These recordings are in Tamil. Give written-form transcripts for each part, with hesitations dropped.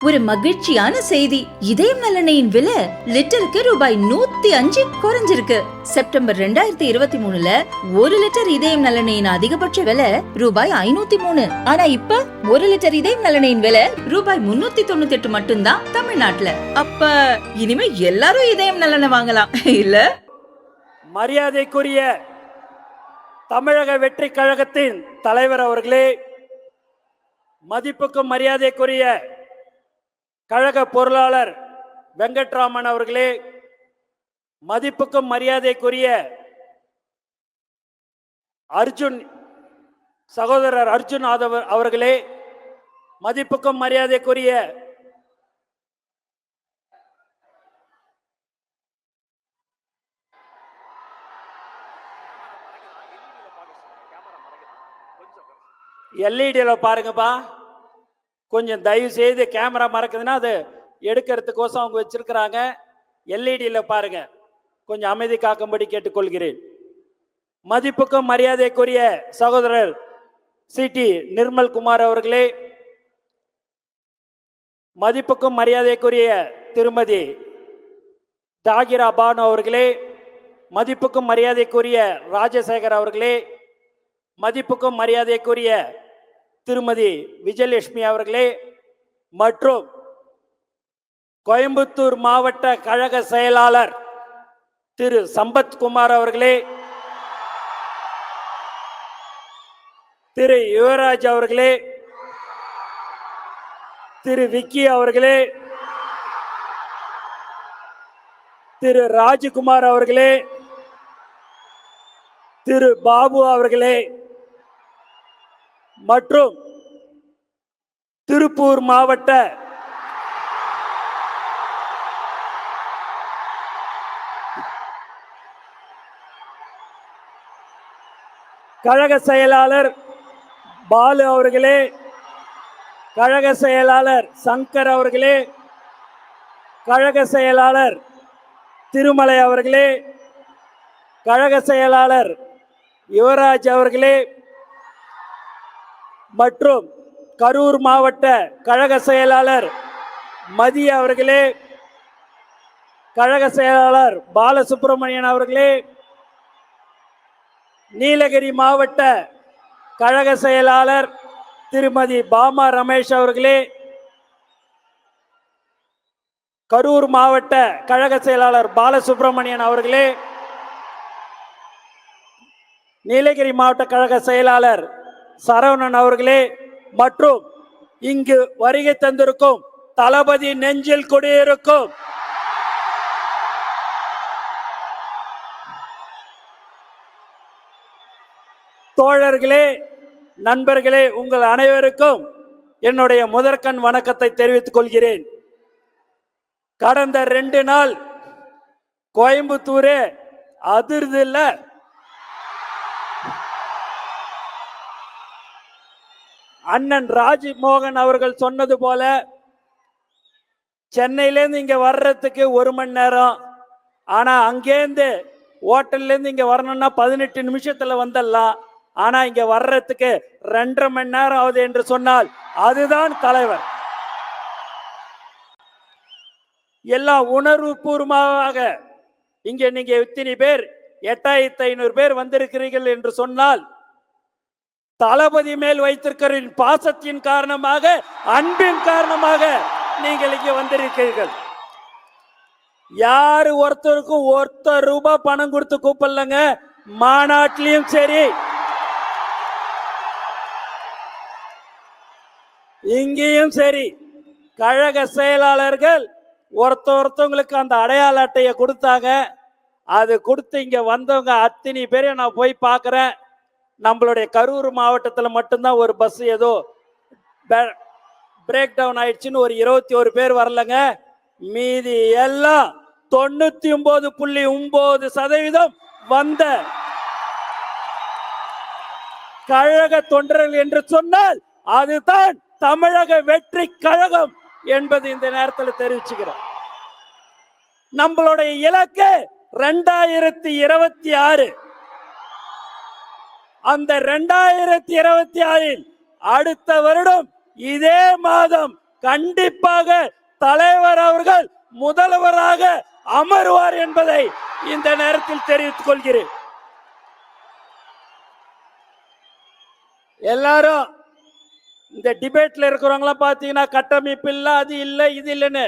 ஒரு மகிழ்ச்சியான செய்தி. இதயம் நலனையின் விலை லிட்டருக்கு ரூபாய் 105 குறைஞ்சிருக்கு. செப்டம்பர் 2023ல 1 லிட்டர் இதயம் நலனையின் அதிகபட்ச விலை ரூபாய் 503. ஆனா இப்ப 1 லிட்டர் இதயம் நலனையின் விலை ரூபாய் 398 மட்டும்தான் தமிழ்நாட்டுல. அப்ப இனிமே எல்லாரும் இதயம் நலனை வாங்கலாம் இல்ல? மரியாதைக்குரிய தமிழக வெற்றி கழகத்தின் தலைவர் அவர்களே, மதிப்புக்கும் மரியாதைக்குரிய கழக பொருளாளர் வெங்கட்ராமன் அவர்களே, மதிப்புக்கும் மரியாதைக்குரிய சகோதரர் அர்ஜுன் அவர்களே, மதிப்புக்கும் மரியாதைக்குரிய எல்இடியில பாருங்கப்பா, கொஞ்சம் தயவு செய்து கேமரா மறக்குதுன்னா அது எடுக்கிறதுக்கோசம் அவங்க வச்சிருக்கிறாங்க. எல்இடியில பாருங்க, கொஞ்சம் அமைதி காக்கும்படி கேட்டுக்கொள்கிறேன். மதிப்புக்கும் மரியாதைக்குரிய சகோதரர் சிடி நிர்மல் குமார் அவர்களே, மதிப்புக்கும் மரியாதைக்குரிய திருமதி தாகிரா பானு அவர்களே, மதிப்புக்கும் மரியாதைக்குரிய ராஜசேகர் அவர்களே, மதிப்புக்கும் மரியாதைக்குரிய திருமதி விஜயலட்சுமி அவர்களே, மற்றும் கோயம்புத்தூர் மாவட்ட கழக செயலாளர் திரு சம்பத்குமார் அவர்களே, திரு யுவராஜ் அவர்களே, திரு விக்கி அவர்களே, திரு ராஜ்குமார் அவர்களே, திரு பாபு அவர்களே, மற்றும் திருப்பூர் மாவட்ட கழக செயலாளர் பாலு அவர்களே, கழக செயலாளர் சங்கர் அவர்களே, கழக செயலாளர் திருமலை அவர்களே, கழக செயலாளர் யுவராஜ் அவர்களே, மற்றும் கரூர் மாவட்ட கழக செயலாளர் மதிய அவர்களே, கழக செயலாளர் பாலசுப்ரமணியன் அவர்களே, நீலகிரி மாவட்ட கழக செயலாளர் திருமதி பாமா ரமேஷ் அவர்களே, கரூர் மாவட்ட கழக செயலாளர் பாலசுப்ரமணியன் அவர்களே, நீலகிரி மாவட்ட கழக செயலாளர் சரவணன் அவர்களே, மற்றும் இங்கு வருகை தந்திருக்கும் தளபதி நெஞ்சில் குடியிருக்கும் தோழர்களே, நண்பர்களே, உங்கள் அனைவருக்கும் என்னுடைய முதற்கண் வணக்கத்தை தெரிவித்துக் கொள்கிறேன். கடந்த 2 நாள் கோயம்புத்தூரே அதிர்து இல்ல. அண்ணன் ராஜ்மோகன் அவர்கள் சொன்னது போல சென்னையிலேருந்து இங்க வர்றதுக்கு 1 மணி நேரம், ஆனா அங்கேருந்து ஹோட்டல்ல இருந்து இங்க வரணும்னா 18 நிமிஷத்துல வந்துடலாம். ஆனா இங்க வர்றதுக்கு 2.5 மணி நேரம் ஆகுது என்று சொன்னால் அதுதான் தலைவர். எல்லாம் உணர்வு பூர்வமாக இங்க நீங்க இத்தனை பேர் 8500 பேர் வந்திருக்கிறீர்கள் என்று சொன்னால் தளபதி மேல் வைத்திருக்கிற பாசத்தின் காரணமாக, அன்பின் காரணமாக நீங்கள் இங்க வந்திருக்கிறீர்கள். யாரு ஒருத்தருக்கும் ₹1 பணம் கொடுத்து கூப்பிடலங்க. மாநாட்டிலையும் சரி, இங்கேயும் சரி, கழக செயலாளர்கள் ஒருத்தவங்களுக்கு அந்த அடையாள அட்டையை கொடுத்தாங்க. அது கொடுத்து இங்க வந்தவங்க அத்தனை பேரையும் நான் போய் பார்க்கிறேன். நம்மளுடைய கரூர் மாவட்டத்தில் மட்டும்தான் ஒரு பஸ் ஏதோ பிரேக் டவுன் ஆயிடுச்சுன்னு ஒரு 21 பேர் வரலங்க. மீதி எல்லாம் 99.9% வந்த கழக தொண்டர்கள் என்று சொன்னால் அதுதான் தமிழக வெற்றி கழகம் என்பது இந்த நேரத்தில் தெரிவிச்சுக்கிறோம். நம்மளுடைய இலக்கு 2026. அந்த 2026 அடுத்த வருடம் இதே மாதம் கண்டிப்பாக தலைவர் அவர்கள் முதல்வராக அமருவார் என்பதை இந்த நேரத்தில் தெரிவித்துக் கொள்கிறேன். எல்லாரும் இந்த டிபேட்ல இருக்கிறவங்க பாத்தீங்கன்னா கட்டமைப்பு இல்ல, அது இல்ல, இது இல்லைன்னு,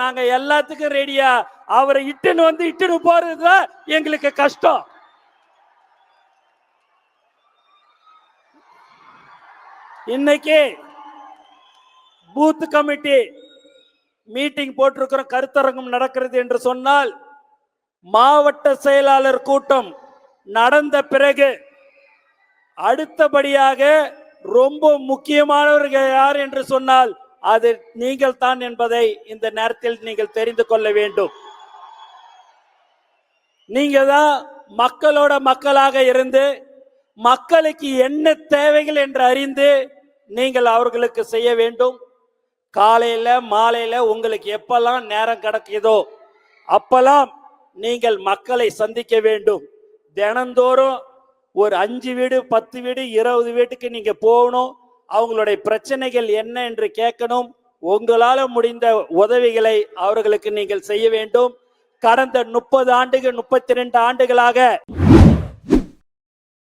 நாங்க எல்லாத்துக்கும் ரெடியா. அவரை இட்டுன்னு போறதுதான் எங்களுக்கு கஷ்டம். இன்னைக்கு பூத் கமிட்டி மீட்டிங் போட்டிருக்கிற கருத்தரங்கம் நடக்கிறது என்று சொன்னால், மாவட்ட செயலாளர் கூட்டம் நடந்த பிறகு அடுத்தபடியாக ரொம்ப முக்கியமானவர்கள் யார் என்று சொன்னால் அது நீங்கள் தான் என்பதை இந்த நேரத்தில் நீங்கள் தெரிந்து கொள்ள வேண்டும். நீங்க தான் மக்களோட மக்களாக இருந்து மக்களுக்கு என்ன தேவைகள் என்று அறிந்து நீங்கள் அவர்களுக்கு செய்ய வேண்டும். காலையில மாலையில உங்களுக்கு எப்பெல்லாம் நேரம் கிடைக்குதோ அப்பெல்லாம் நீங்கள் மக்களை சந்திக்க வேண்டும். தினந்தோறும் ஒரு 5 வீடு 10 வீடு 20 வீட்டுக்கு நீங்க போகணும். அவங்களுடைய பிரச்சனைகள் என்ன என்று கேட்கணும். உங்களால முடிந்த உதவிகளை அவர்களுக்கு நீங்கள் செய்ய வேண்டும். கடந்த 30 ஆண்டுகள் 32 ஆண்டுகளாக